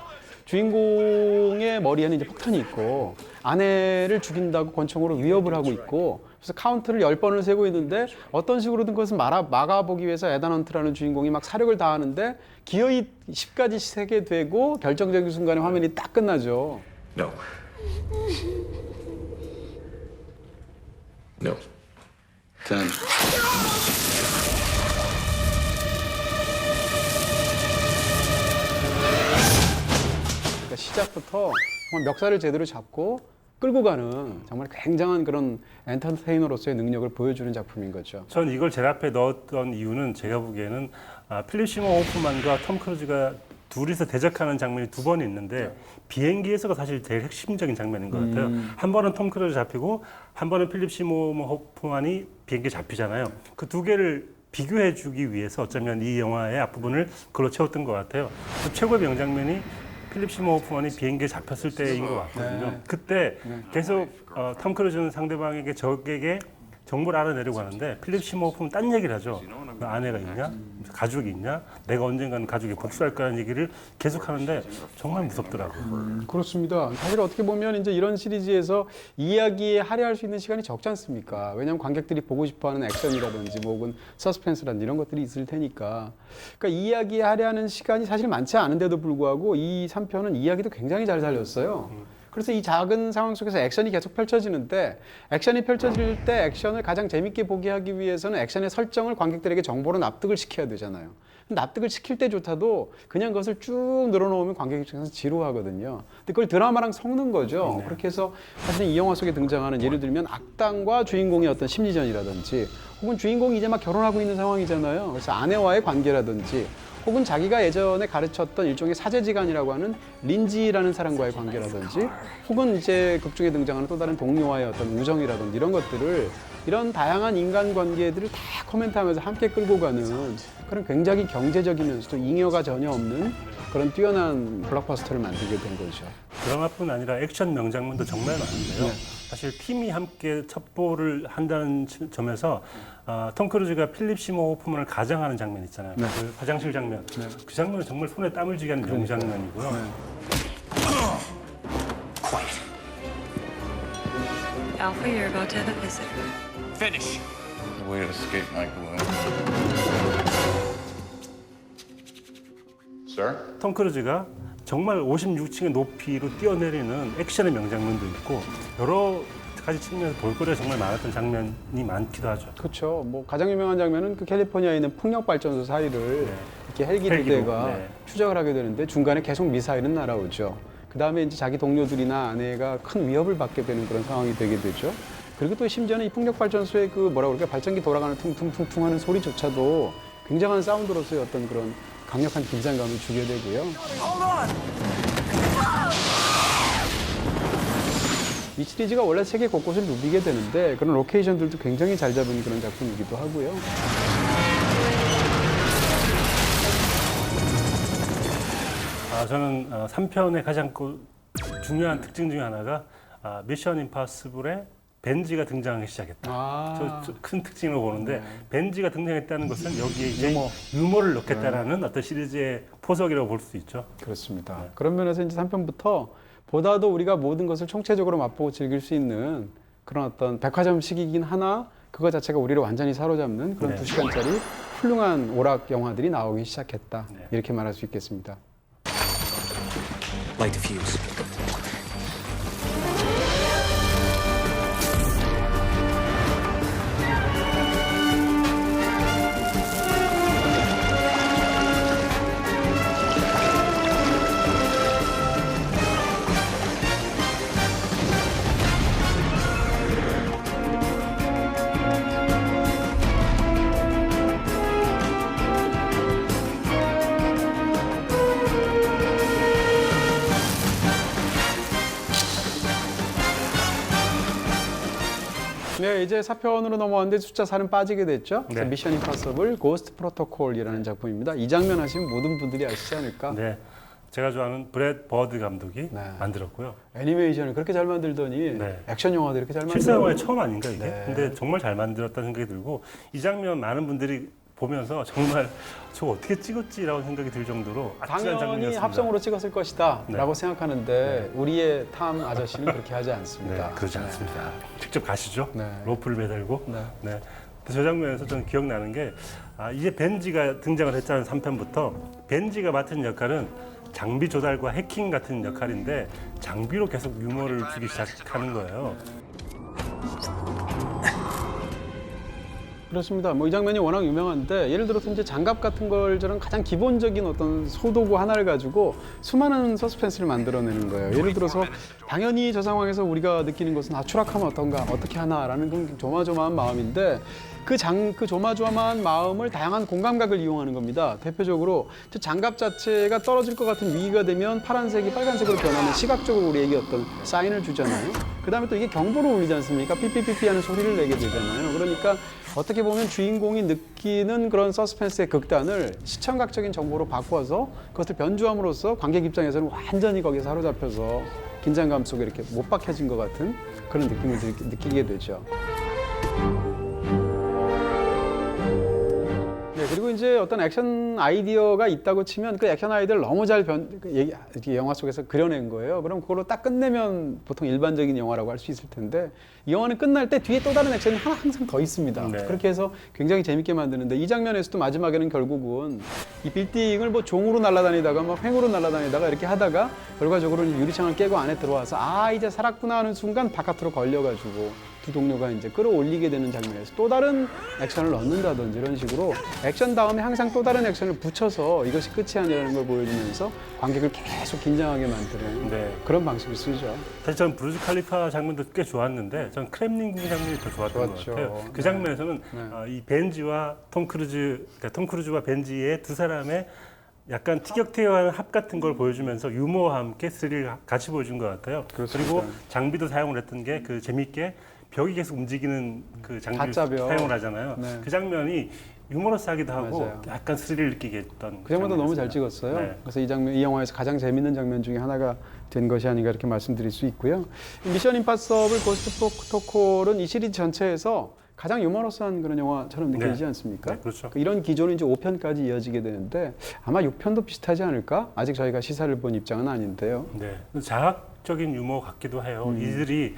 주인공의 머리에는 이제 폭탄이 있고 아내를 죽인다고 권총으로 위협을 하고 있고 그래서 카운트를 10번을 세고 있는데 어떤 식으로든 그것을 막아보기 위해서 에단 헌트라는 주인공이 막 사력을 다하는데 기어이 10까지 세게 되고 결정적인 순간에 화면이 딱 끝나죠. No. No. 10. 그러니까 시작부터 정말 멱살을 제대로 잡고 끌고 가는 정말 굉장한 그런 엔터테이너로서의 능력을 보여주는 작품인 거죠. 전 이걸 제 앞에 넣었던 이유는 제가 보기에는 필립 시모 호프만과 톰 크루즈가 둘이서 대적하는 장면이 두 번 있는데 비행기에서가 사실 제일 핵심적인 장면인 것 같아요. 한 번은 톰 크루즈 잡히고 한 번은 필립 시모 호프만이 비행기에 잡히잖아요. 그 두 개를 비교해주기 위해서 어쩌면 이 영화의 앞부분을 그걸로 채웠던 것 같아요. 그 최고의 명장면이 필립 시모 호프만이 비행기에 잡혔을 때인 것 같거든요. 그때 계속 톰 크루즈는 상대방에게 적에게 정보를 알아내려고 하는데 필립 시모 호프는 딴 얘기를 하죠. 너 아내가 있냐? 가족이 있냐? 내가 언젠가는 가족에 복수할 거라는 얘기를 계속 하는데 정말 무섭더라고요. 그렇습니다. 사실 어떻게 보면 이제 이런 시리즈에서 이야기에 할애할 수 있는 시간이 적지 않습니까? 왜냐하면 관객들이 보고 싶어하는 액션이라든지 뭐 혹은 서스펜스라든지 이런 것들이 있을 테니까. 그러니까 이야기에 할애하는 시간이 사실 많지 않은데도 불구하고 이 3편은 이야기도 굉장히 잘 살렸어요. 그래서 이 작은 상황 속에서 액션이 계속 펼쳐지는데 액션이 펼쳐질 때 액션을 가장 재밌게 보게 하기 위해서는 액션의 설정을 관객들에게 정보로 납득을 시켜야 되잖아요. 납득을 시킬 때조차도 그냥 그것을 쭉 늘어놓으면 관객 입장에서 지루하거든요. 근데 그걸 드라마랑 섞는 거죠. 그렇게 해서 사실은 이 영화 속에 등장하는 예를 들면 악당과 주인공의 어떤 심리전이라든지 혹은 주인공이 이제 막 결혼하고 있는 상황이잖아요. 그래서 아내와의 관계라든지 혹은 자기가 예전에 가르쳤던 일종의 사제지간이라고 하는 린지라는 사람과의 관계라든지 혹은 이제 극중에 등장하는 또 다른 동료와의 어떤 우정이라든지 이런 것들을 이런 다양한 인간관계들을 다 코멘트하면서 함께 끌고 가는 그런 굉장히 경제적이면서도 잉여가 전혀 없는 그런 뛰어난 블록버스터를 만들게 된 거죠. 드라마뿐 아니라 액션 명장면도 정말 많은데요. 사실 팀이 함께 첩보를 한다는 점에서 톰 크루즈가 필립 시모 호프만을 가장하는 장면 있잖아요. 그 화장실 장면. 그 장면은 정말 손에 땀을 쥐게 하는 명장면이고요. Quiet. Alpha, you're about to have a visitor. Finish. The way to escape my glue. Sir? 톰 크루즈가 정말 56층의 높이로 뛰어내리는 액션의 명장면도 있고 여러 가지 측면에서 볼거리가 정말 많았던 장면이 많기도 하죠. 그렇죠. 뭐 가장 유명한 장면은 그 캘리포니아에 있는 풍력 발전소 사이를 이렇게 헬기 두 헬기로, 대가 네. 추적을 하게 되는데 중간에 계속 미사일은 날아오죠. 그 다음에 이제 자기 동료들이나 아내가 큰 위협을 받게 되는 그런 상황이 되게 되죠. 그리고 또 심지어는 이 풍력 발전소의 그 뭐라 그럴까 발전기 돌아가는 퉁퉁퉁퉁 하는 소리조차도 굉장한 사운드로서의 어떤 그런 강력한 긴장감을 주게 되고요. 이 시리즈가 원래 세계 곳곳을 누비게 되는데 그런 로케이션들도 굉장히 잘 잡은 그런 작품이기도 하고요. 저는 3편의 가장 중요한 특징 중에 하나가 미션 임파서블의 벤지가 등장하기 시작했다. 큰 특징으로 보는데 벤지가 등장했다는 것은 여기에 이제 유머를 넣겠다라는 어떤 시리즈의 포석이라고 볼 수 있죠. 그렇습니다. 그런 면에서 이제 3편부터 보다도 우리가 모든 것을 총체적으로 맛보고 즐길 수 있는 그런 어떤 백화점식이긴 하나 그거 자체가 우리를 완전히 사로잡는 그런 2시간짜리 훌륭한 오락 영화들이 나오기 시작했다. 이렇게 말할 수 있겠습니다. Light the fuse. 네, 이제 4편으로 넘어왔는데 숫자 4는 빠지게 됐죠. 그래서 네. 미션 임파서블 고스트 프로토콜이라는 작품입니다. 이 장면 하시면 모든 분들이 아시지 않을까? 네, 제가 좋아하는 브렛 버드 감독이 네. 만들었고요. 애니메이션을 그렇게 잘 만들더니 네. 액션 영화도 이렇게 잘 실사 영화의 만들어요. 처음 아닌가 이게? 네. 근데 정말 잘 만들었다는 생각이 들고 이 장면 많은 분들이 보면서 정말 저거 어떻게 찍었지라고 생각이 들 정도로 아찔한 당연히 장면이었습니다. 합성으로 찍었을 것이다 네. 라고 생각하는데 우리의 탐 아저씨는 그렇게 하지 않습니다. 네, 그러지 않습니다. 직접 가시죠. 네. 로프를 매달고. 네. 네. 저 장면에서 저는 기억나는 게 이제 벤지가 등장을 했잖아요. 3편부터. 벤지가 맡은 역할은 장비 조달과 해킹 같은 역할인데 장비로 계속 유머를 주기 시작하는 거예요. 그렇습니다. 뭐 이 장면이 워낙 유명한데 예를 들어서 이제 장갑 같은 걸 저런 가장 기본적인 어떤 소도구 하나를 가지고 수많은 서스펜스를 만들어내는 거예요. 예를 들어서 당연히 저 상황에서 우리가 느끼는 것은 추락하면 어떤가, 어떻게 하나라는 그런 조마조마한 마음인데 그 조마조마한 마음을 다양한 공감각을 이용하는 겁니다. 대표적으로 저 장갑 자체가 떨어질 것 같은 위기가 되면 파란색이 빨간색으로 변하는 시각적으로 우리에게 어떤 사인을 주잖아요. 그 다음에 또 이게 경보를 울리지 않습니까? 삐삐삐삐 하는 소리를 내게 되잖아요. 그러니까 어떻게 보면 주인공이 느끼는 그런 서스펜스의 극단을 시청각적인 정보로 바꿔서 그것을 변주함으로써 관객 입장에서는 완전히 거기에 사로잡혀서 긴장감 속에 이렇게 못 박혀진 것 같은 그런 느낌을 느끼게 되죠. 네, 그리고 이제 어떤 액션 아이디어가 있다고 치면 그 액션 아이디어를 너무 잘 이렇게 영화 속에서 그려낸 거예요. 그럼 그걸로 딱 끝내면 보통 일반적인 영화라고 할 수 있을 텐데 이 영화는 끝날 때 뒤에 또 다른 액션이 항상 더 있습니다. 네. 그렇게 해서 굉장히 재밌게 만드는데 이 장면에서도 마지막에는 결국은 이 빌딩을 뭐 종으로 날아다니다가 막 횡으로 날아다니다가 이렇게 하다가 결과적으로 유리창을 깨고 안에 들어와서 이제 살았구나 하는 순간 바깥으로 걸려가지고 두 동료가 이제 끌어올리게 되는 장면에서 또 다른 액션을 넣는다든지 이런 식으로 액션 다음에 항상 또 다른 액션을 붙여서 이것이 끝이 아니라는 걸 보여주면서 관객을 계속 긴장하게 만드는 네. 그런 방식을 쓰죠. 사실 저는 브루즈 칼리파 장면도 꽤 좋았는데 전 크렘린 궁 장면이 더 좋았던 좋았죠. 것 같아요. 그 네. 장면에서는 네. 이 벤지와 톰 크루즈와 벤지의 두 사람의 약간 티격태격하는 합 같은 걸 보여주면서 유머와 함께 스릴을 같이 보여준 것 같아요. 그렇습니다. 그리고 장비도 사용을 했던 게 그 재밌게 벽이 계속 움직이는 그 장비를 가짜벽. 사용을 하잖아요. 네. 그 장면이 유머러스하기도 하고 맞아요. 약간 스릴을 느끼게 했던 그 장면도 너무 잘 장면이었습니다. 찍었어요. 네. 그래서 이 영화에서 가장 재밌는 장면 중에 하나가 된 것이 아닌가 이렇게 말씀드릴 수 있고요. 미션 임파서블 고스트 프로토콜은 이 시리즈 전체에서 가장 유머러스한 그런 영화처럼 느껴지지 네. 않습니까? 네, 그렇죠. 이런 기조는 이제 5편까지 이어지게 되는데 아마 6편도 비슷하지 않을까? 아직 저희가 시사를 본 입장은 아닌데요. 네, 자학적인 유머 같기도 해요. 이들이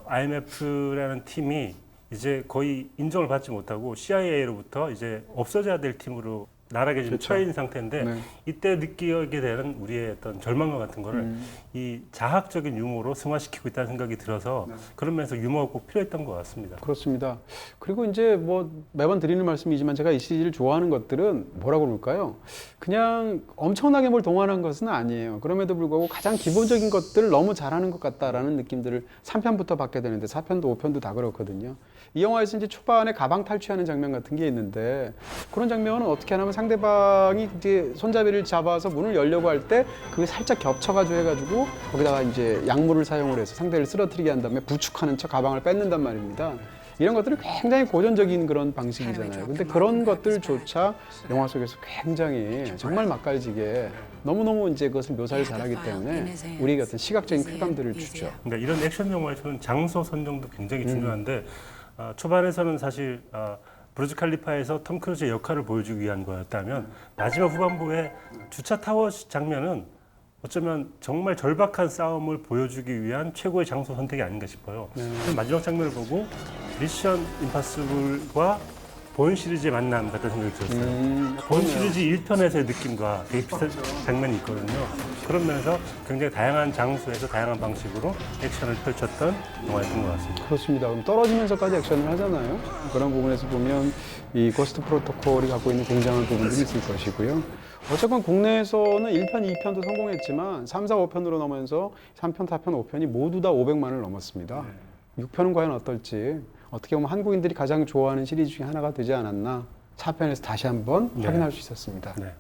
IMF라는 팀이 이제 거의 인정을 받지 못하고 CIA로부터 이제 없어져야 될 팀으로 나락에 지금 그렇죠. 처해 있는 상태인데 네. 이때 느끼게 되는 우리의 어떤 절망감 같은 거를 이 자학적인 유머로 승화시키고 있다는 생각이 들어서 그런 면에서 유머가 꼭 필요했던 것 같습니다. 그렇습니다. 그리고 이제 뭐 매번 드리는 말씀이지만 제가 이 시리즈를 좋아하는 것들은 뭐라고 그럴까요? 그냥 엄청나게 뭘 동원한 것은 아니에요. 그럼에도 불구하고 가장 기본적인 것들을 너무 잘하는 것 같다라는 느낌들을 3편부터 받게 되는데 4편도 5편도 다 그렇거든요. 이 영화에서 이제 초반에 가방 탈취하는 장면 같은 게 있는데 그런 장면은 어떻게 하냐면 상대방이 이제 손잡이를 잡아서 문을 열려고 할 때 그게 살짝 겹쳐가지고 해가지고 거기다가 이제 약물을 사용을 해서 상대를 쓰러뜨리게 한 다음에 부축하는 척 가방을 뺏는단 말입니다. 이런 것들은 굉장히 고전적인 그런 방식이잖아요. 근데 그런 것들조차 영화 속에서 굉장히 정말 맛깔지게 너무너무 이제 그것을 묘사를 잘하기 때문에 우리에게 어떤 시각적인 쾌감들을 주죠. 그러니까 이런 액션 영화에서는 장소 선정도 굉장히 중요한데 초반에서는 사실 브루즈 칼리파에서 톰 크루즈의 역할을 보여주기 위한 거였다면 마지막 후반부의 주차 타워 장면은 어쩌면 정말 절박한 싸움을 보여주기 위한 최고의 장소 선택이 아닌가 싶어요. 마지막 장면을 보고 미션 임파서블과 본 시리즈의 만남 같은 생각이 들었어요. 본 시리즈 1편에서의 느낌과 되게 비슷한 장면이 있거든요. 그런 면에서 굉장히 다양한 장소에서 다양한 방식으로 액션을 펼쳤던 영화였던 것 같습니다. 그렇습니다. 그럼 떨어지면서까지 액션을 하잖아요. 그런 부분에서 보면 이 고스트 프로토콜이 갖고 있는 굉장한 부분들이 있을 것이고요. 어쨌건 국내에서는 1편, 2편도 성공했지만 3, 4, 5편으로 넘어서 3편, 4편, 5편이 모두 다 500만을 넘었습니다. 6편은 과연 어떨지 어떻게 보면 한국인들이 가장 좋아하는 시리즈 중에 하나가 되지 않았나 4편에서 다시 한번 확인할 수 있었습니다. 네.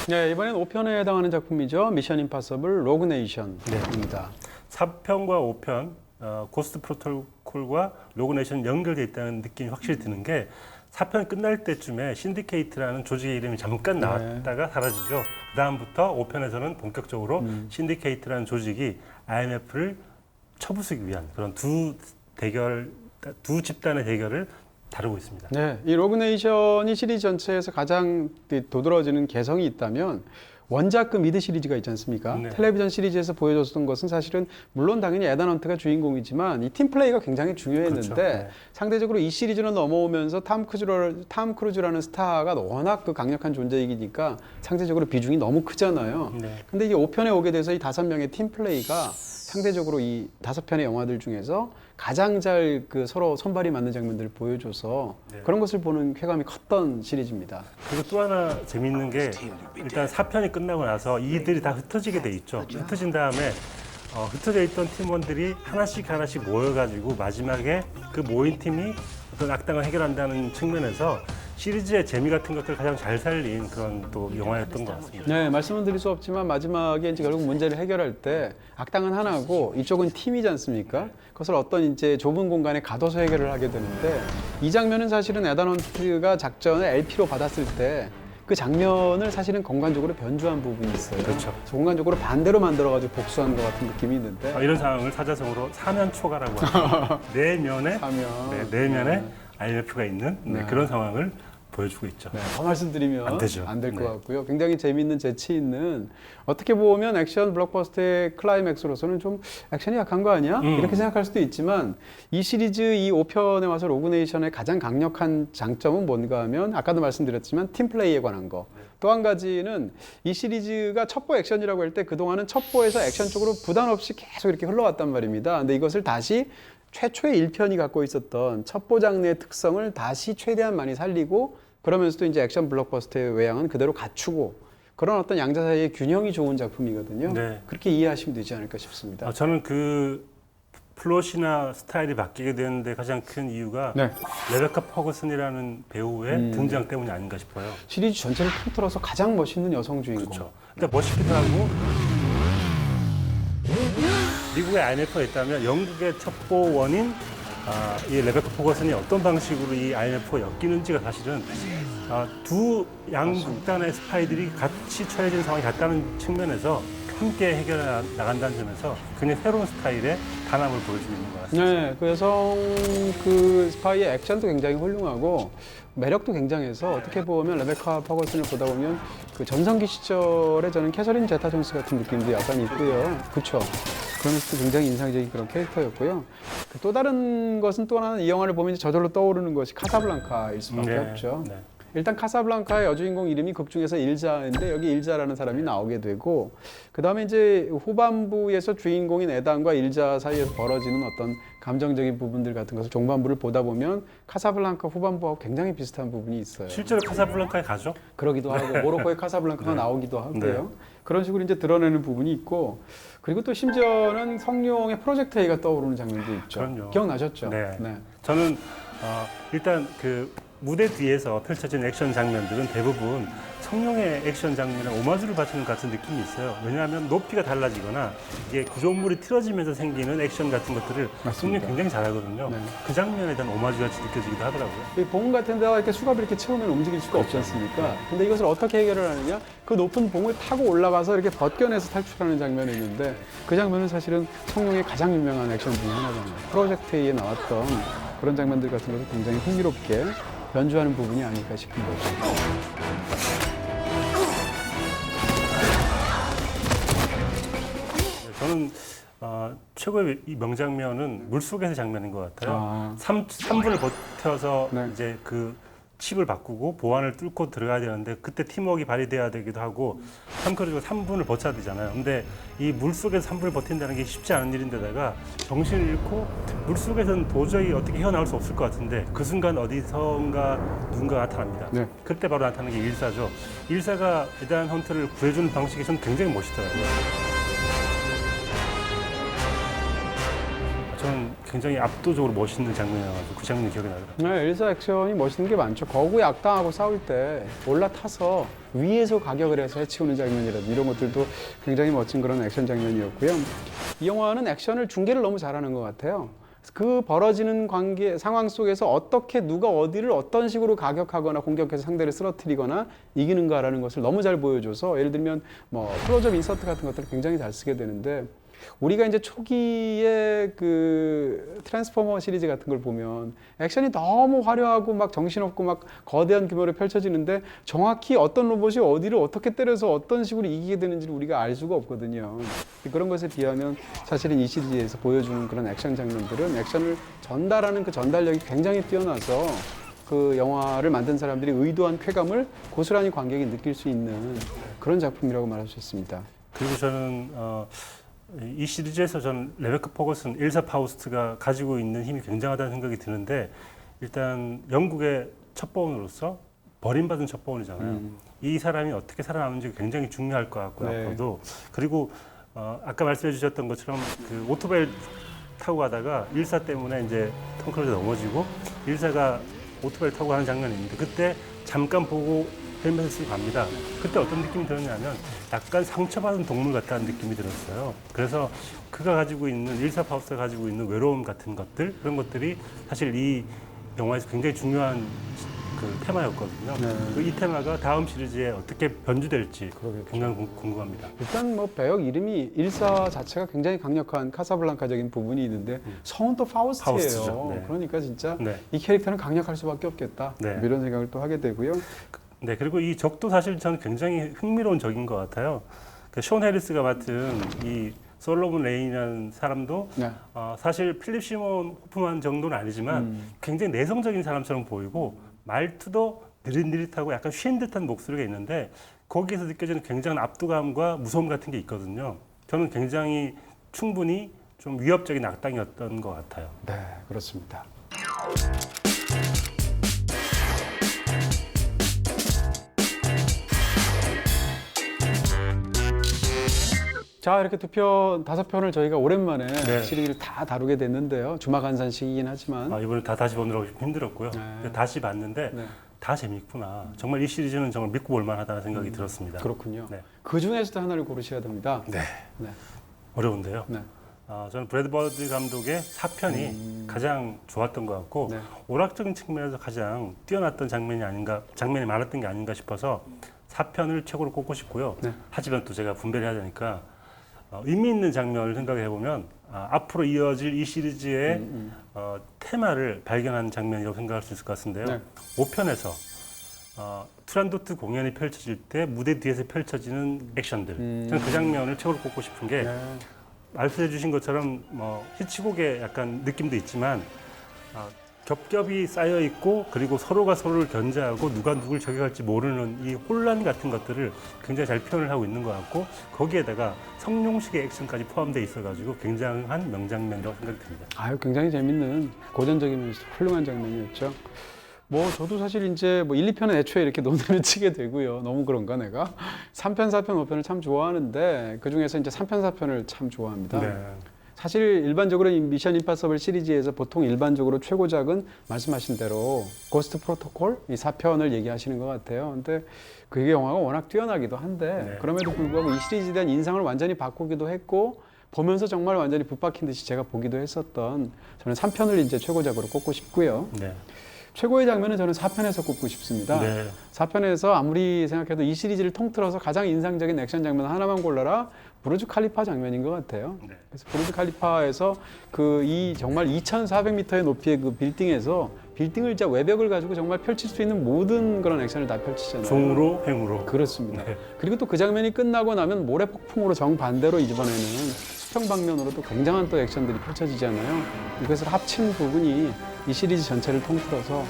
네, 이번엔 5편에 해당하는 작품이죠. 미션 임파서블 로그 네이션입니다. 4편과 5편 고스트 프로토콜과 로그네이션 연결돼 있다는 느낌이 확실히 드는 게 4편 끝날 때쯤에 신디케이트라는 조직의 이름이 잠깐 나왔다가 사라지죠. 그 다음부터 5편에서는 본격적으로 신디케이트라는 조직이 IMF를 쳐부수기 위한 그런 두 집단의 대결을 다루고 있습니다. 네, 이 로그 네이션이 시리즈 전체에서 가장 도드라지는 개성이 있다면 원작 그 미드 시리즈가 있지 않습니까? 네. 텔레비전 시리즈에서 보여줬던 것은 사실은 물론 당연히 에단 헌트가 주인공이지만 이 팀 플레이가 굉장히 중요했는데 그렇죠. 네. 상대적으로 이 시리즈는 넘어오면서 탐 크루즈라는 스타가 워낙 그 강력한 존재이기니까 상대적으로 비중이 너무 크잖아요. 네. 근데 이게 5편에 오게 돼서 이 5명의 팀 플레이가 상대적으로 이 5편의 영화들 중에서 가장 잘 그 서로 손발이 맞는 장면들을 보여줘서 네. 그런 것을 보는 쾌감이 컸던 시리즈입니다. 그리고 또 하나 재밌는 게 일단 4편이 끝나고 나서 이들이 다 흩어지게 돼 있죠. 흩어진 다음에 흩어져 있던 팀원들이 하나씩 모여가지고 마지막에 그 모인 팀이 어떤 악당을 해결한다는 측면에서 시리즈의 재미 같은 것들을 가장 잘 살린 그런 또 영화였던 것 같습니다. 네, 말씀은 드릴 수 없지만 마지막에 이제 결국 문제를 해결할 때 악당은 하나고 이쪽은 팀이지 않습니까? 그것을 어떤 이제 좁은 공간에 가둬서 해결을 하게 되는데 이 장면은 사실은 에단 헌트가 작전을 LP로 받았을 때 그 장면을 사실은 공간적으로 변주한 부분이 있어요. 그렇죠. 그래서 공간적으로 반대로 만들어가지고 복수한 것 같은 느낌이 있는데 이런 상황을 사자성어로 사면초가라고 하죠. 내면에 내면에 IMF가 있는 네. 그런 상황을 보여주고 있죠. 네, 더 말씀드리면 안 되죠. 안 될 것 네. 같고요. 굉장히 재미있는 재치 있는 어떻게 보면 액션 블록버스터의 클라이맥스로서는 좀 액션이 약한 거 아니야? 이렇게 생각할 수도 있지만 이 시리즈 이 5편에 와서 로그네이션의 가장 강력한 장점은 뭔가 하면 아까도 말씀드렸지만 팀 플레이에 관한 거. 또 한 가지는 이 시리즈가 첩보 액션이라고 할 때 그동안은 첩보에서 액션 쪽으로 부담 없이 계속 이렇게 흘러왔단 말입니다. 근데 이것을 다시 최초의 1편이 갖고 있었던 첩보 장르의 특성을 다시 최대한 많이 살리고 그러면서도 이제 액션 블록버스터의 외양은 그대로 갖추고 그런 어떤 양자 사이의 균형이 좋은 작품이거든요. 네. 그렇게 이해하시면 되지 않을까 싶습니다. 저는 그 플롯이나 스타일이 바뀌게 되는데 가장 큰 이유가 네. 레베카 퍼거슨이라는 배우의 등장 때문이 아닌가 싶어요. 시리즈 전체를 통틀어서 가장 멋있는 여성 주인공. 그렇죠. 근데 멋있기도 하고 미국의 IMF가 있다면 영국의 첩보원인 이 레베카 퍼거슨이 어떤 방식으로 이 IMF가 엮이는지가 사실은 두 양극단의 스파이들이 같이 처해진 상황이 같다는 측면에서 함께 해결해 나간다는 점에서 굉장히 새로운 스타일의 단합을 보여주고 있는 것 같습니다. 네, 그 여성 그 스파이의 액션도 굉장히 훌륭하고 매력도 굉장해서 어떻게 보면 레베카 퍼거슨을 보다 보면 그 전성기 시절에 저는 캐서린 제타 존스 같은 느낌도 약간 있고요. 그렇죠. 그러면서도 굉장히 인상적인 그런 캐릭터였고요. 또 다른 것은 또 하나 이 영화를 보면 이제 저절로 떠오르는 것이 카사블랑카일 수밖에 없죠. 네. 일단 카사블랑카의 여주인공 이름이 극 중에서 일자인데 여기 일자라는 사람이 나오게 되고 그 다음에 이제 후반부에서 주인공인 에단과 일자 사이에서 벌어지는 어떤 감정적인 부분들 같은 것을 종반부를 보다 보면 카사블랑카 후반부하고 굉장히 비슷한 부분이 있어요. 실제로 카사블랑카에 가죠? 그러기도 하고 모로코의 카사블랑카가 나오기도 하고요. 그런 식으로 이제 드러내는 부분이 있고 그리고 또 심지어는 성룡의 프로젝트 A가 떠오르는 장면도 있죠. 그럼요. 기억나셨죠? 네. 저는 일단 그 무대 뒤에서 펼쳐진 액션 장면들은 대부분 성룡의 액션 장면에 오마주를 바치는 것 같은 느낌이 있어요. 왜냐하면 높이가 달라지거나 이게 구조물이 틀어지면서 생기는 액션 같은 것들을 성룡이 굉장히 잘하거든요. 네. 그 장면에 대한 오마주같이 느껴지기도 하더라고요. 이 봉 같은 데다가 이렇게 수갑을 이렇게 채우면 움직일 수가 없지 않습니까? 근데 이것을 어떻게 해결을 하느냐? 그 높은 봉을 타고 올라가서 이렇게 벗겨내서 탈출하는 장면이 있는데 그 장면은 사실은 성룡의 가장 유명한 액션 중에 하나잖아요. 프로젝트 A에 나왔던 그런 장면들 같은 것을 굉장히 흥미롭게 변주하는 부분이 아닐까 싶은 거죠. 저는 최고의 이 명장면은 물속에서 장면인 것 같아요. 3분을 버텨서 네. 이제 그 칩을 바꾸고 보안을 뚫고 들어가야 되는데 그때 팀워크가 발휘돼야 되기도 하고 탐 크루즈가 3분을 버텨야 되잖아요. 근데 이 물속에서 3분을 버틴다는 게 쉽지 않은 일인데다가 정신을 잃고 물속에서는 도저히 어떻게 헤어나올 수 없을 것 같은데 그 순간 어디선가 누군가 나타납니다. 네. 그때 바로 나타나는 게 일사죠. 일사가 에단 헌트를 구해주는 방식이 저는 굉장히 멋있더라고요. 저는 굉장히 압도적으로 멋있는 장면이어가지고 그 장면이 기억이 나더라고요. 네, 일사 액션이 멋있는 게 많죠. 거구의 악당하고 싸울 때 올라타서 위에서 가격을 해서 해치우는 장면이라든지 이런 것들도 굉장히 멋진 그런 액션 장면이었고요. 이 영화는 액션을 중계를 너무 잘하는 것 같아요. 그 벌어지는 관계 상황 속에서 어떻게 누가 어디를 어떤 식으로 가격하거나 공격해서 상대를 쓰러뜨리거나 이기는가라는 것을 너무 잘 보여줘서 예를 들면 뭐 클로즈업 인서트 같은 것들을 굉장히 잘 쓰게 되는데 우리가 이제 초기에 그 트랜스포머 시리즈 같은 걸 보면 액션이 너무 화려하고 막 정신없고 막 거대한 규모로 펼쳐지는데 정확히 어떤 로봇이 어디를 어떻게 때려서 어떤 식으로 이기게 되는지를 우리가 알 수가 없거든요. 그런 것에 비하면 사실은 이 시리즈에서 보여주는 그런 액션 장면들은 액션을 전달하는 그 전달력이 굉장히 뛰어나서 그 영화를 만든 사람들이 의도한 쾌감을 고스란히 관객이 느낄 수 있는 그런 작품이라고 말할 수 있습니다. 그리고 저는 이 시리즈에서 저는 레베카 퍼거슨, 일사 파우스트가 가지고 있는 힘이 굉장하다는 생각이 드는데 일단 영국의 첩보원으로서 버림받은 첩보원이잖아요. 이 사람이 어떻게 살아남는지 굉장히 중요할 것 같고요. 네. 앞으로도. 그리고 아까 말씀해 주셨던 것처럼 그 오토바이를 타고 가다가 일사 때문에 이제 톰 크루즈가 넘어지고 일사가 오토바이를 타고 가는 장면이 있는데 그때 잠깐 보고 헬멧을 쓰고 갑니다. 그때 어떤 느낌이 들었냐면 약간 상처받은 동물 같다는 느낌이 들었어요. 그래서 그가 가지고 있는 일사 파우스가 가지고 있는 외로움 같은 것들 그런 것들이 사실 이 영화에서 굉장히 중요한 그 테마였거든요. 네. 이 테마가 다음 시리즈에 어떻게 변주될지 그러겠죠. 굉장히 궁금합니다. 일단 뭐 배역 이름이 일사 자체가 굉장히 강력한 카사블랑카적인 부분이 있는데 성은 또 파우스트예요. 파우스트죠. 네. 그러니까 진짜 네. 이 캐릭터는 강력할 수밖에 없겠다. 네. 뭐 이런 생각을 또 하게 되고요. 네, 그리고 이 적도 사실 저는 굉장히 흥미로운 적인 것 같아요. 그 숀 해리스가 맡은 이 솔로몬 레인이라는 사람도 네. 사실 필립 시몬 호프만 정도는 아니지만 굉장히 내성적인 사람처럼 보이고 말투도 느릿느릿하고 약간 쉰 듯한 목소리가 있는데 거기에서 느껴지는 굉장한 압도감과 무서움 같은 게 있거든요. 저는 굉장히 충분히 좀 위협적인 악당이었던 것 같아요. 네, 그렇습니다. 자, 이렇게 다섯 편을 저희가 오랜만에 네. 시리즈를 다 다루게 됐는데요. 주마간산식이긴 하지만. 이번에 다 다시 보느라고 좀 힘들었고요. 네. 근데 다시 봤는데 네. 다 재밌구나. 정말 이 시리즈는 정말 믿고 볼 만하다는 생각이 들었습니다. 그렇군요. 네. 그 중에서도 하나를 고르셔야 됩니다. 네. 네. 어려운데요. 네. 저는 브래드 버드 감독의 4편이 가장 좋았던 것 같고 네. 오락적인 측면에서 가장 뛰어났던 장면이 많았던 게 아닌가 싶어서 4편을 최고로 꼽고 싶고요. 네. 하지만 또 제가 분배를 해야 되니까 의미 있는 장면을 생각해 보면 앞으로 이어질 이 시리즈의 테마를 발견하는 장면이라고 생각할 수 있을 것 같은데요. 네. 5편에서 투란도트 공연이 펼쳐질 때 무대 뒤에서 펼쳐지는 액션들. 저는 그 장면을 최고로 꼽고 싶은 게 네. 말씀해 주신 것처럼 히치콕의 약간 느낌도 있지만 겹겹이 쌓여 있고 그리고 서로가 서로를 견제하고 누가 누굴 저격할지 모르는 이 혼란 같은 것들을 굉장히 잘 표현을 하고 있는 것 같고 거기에다가 성룡식의 액션까지 포함되어 있어가지고 굉장한 명장면이라고 생각이 듭니다. 아유, 굉장히 재밌는 고전적이면서 훌륭한 장면이었죠. 뭐 저도 사실 이제 뭐 1, 2편은 애초에 이렇게 논문을 치게 되고요. 너무 그런가 내가? 3편, 4편, 5편을 참 좋아하는데 그중에서 이제 3편, 4편을 참 좋아합니다. 네. 사실 일반적으로 이 미션 임파서블 시리즈에서 보통 일반적으로 최고작은 말씀하신 대로 고스트 프로토콜 이 4편을 얘기하시는 것 같아요. 근데 그게 영화가 워낙 뛰어나기도 한데 네. 그럼에도 불구하고 이 시리즈에 대한 인상을 완전히 바꾸기도 했고 보면서 정말 완전히 붙박힌 듯이 제가 보기도 했었던 저는 3편을 이제 최고작으로 꼽고 싶고요. 네. 최고의 장면은 저는 4편에서 꼽고 싶습니다. 네. 4편에서 아무리 생각해도 이 시리즈를 통틀어서 가장 인상적인 액션 장면 하나만 골라라. 부르즈 칼리파 장면인 것 같아요. 네. 그래서 부르즈 칼리파에서 이 정말 2,400m의 높이의 그 빌딩에서 빌딩을 진짜 외벽을 가지고 정말 펼칠 수 있는 모든 그런 액션을 다 펼치잖아요. 종으로 횡으로. 그렇습니다. 네. 그리고 또 그 장면이 끝나고 나면 모래 폭풍으로 정반대로 이번에는 수평 방면으로 또 굉장한 또 액션들이 펼쳐지잖아요. 이것을 합친 부분이 이 시리즈 전체를 통틀어서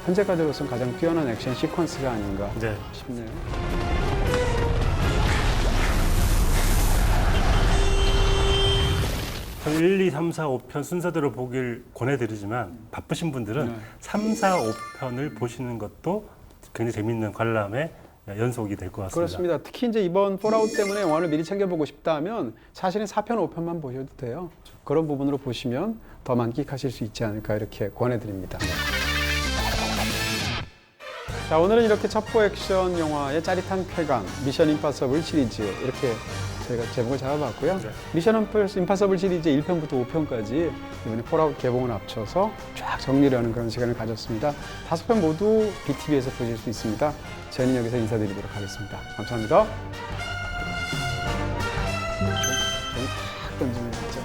현재까지로서는 가장 뛰어난 액션 시퀀스가 아닌가 네. 싶네요. 저는 1, 2, 3, 4, 5편 순서대로 보길 권해드리지만 바쁘신 분들은 네. 3, 4, 5편을 보시는 것도 굉장히 재밌는 관람의 연속이 될 것 같습니다. 그렇습니다. 특히 이제 이번 폴아웃 때문에 영화를 미리 챙겨보고 싶다 하면 사실은 4편, 5편만 보셔도 돼요. 그런 부분으로 보시면 더 만끽하실 수 있지 않을까 이렇게 권해드립니다. 자, 오늘은 이렇게 첩보 액션 영화의 짜릿한 쾌감, 미션 임파서블 시리즈 이렇게 저희가 제목을 잡아봤고요. 네. 미션 임파서블 시리즈 1편부터 5편까지 이번에 폴아웃 개봉을 합쳐서 쫙 정리를 하는 그런 시간을 가졌습니다. 5편 모두 BTV에서 보실 수 있습니다. 저희는 여기서 인사드리도록 하겠습니다. 감사합니다. 좀 던지면 진짜.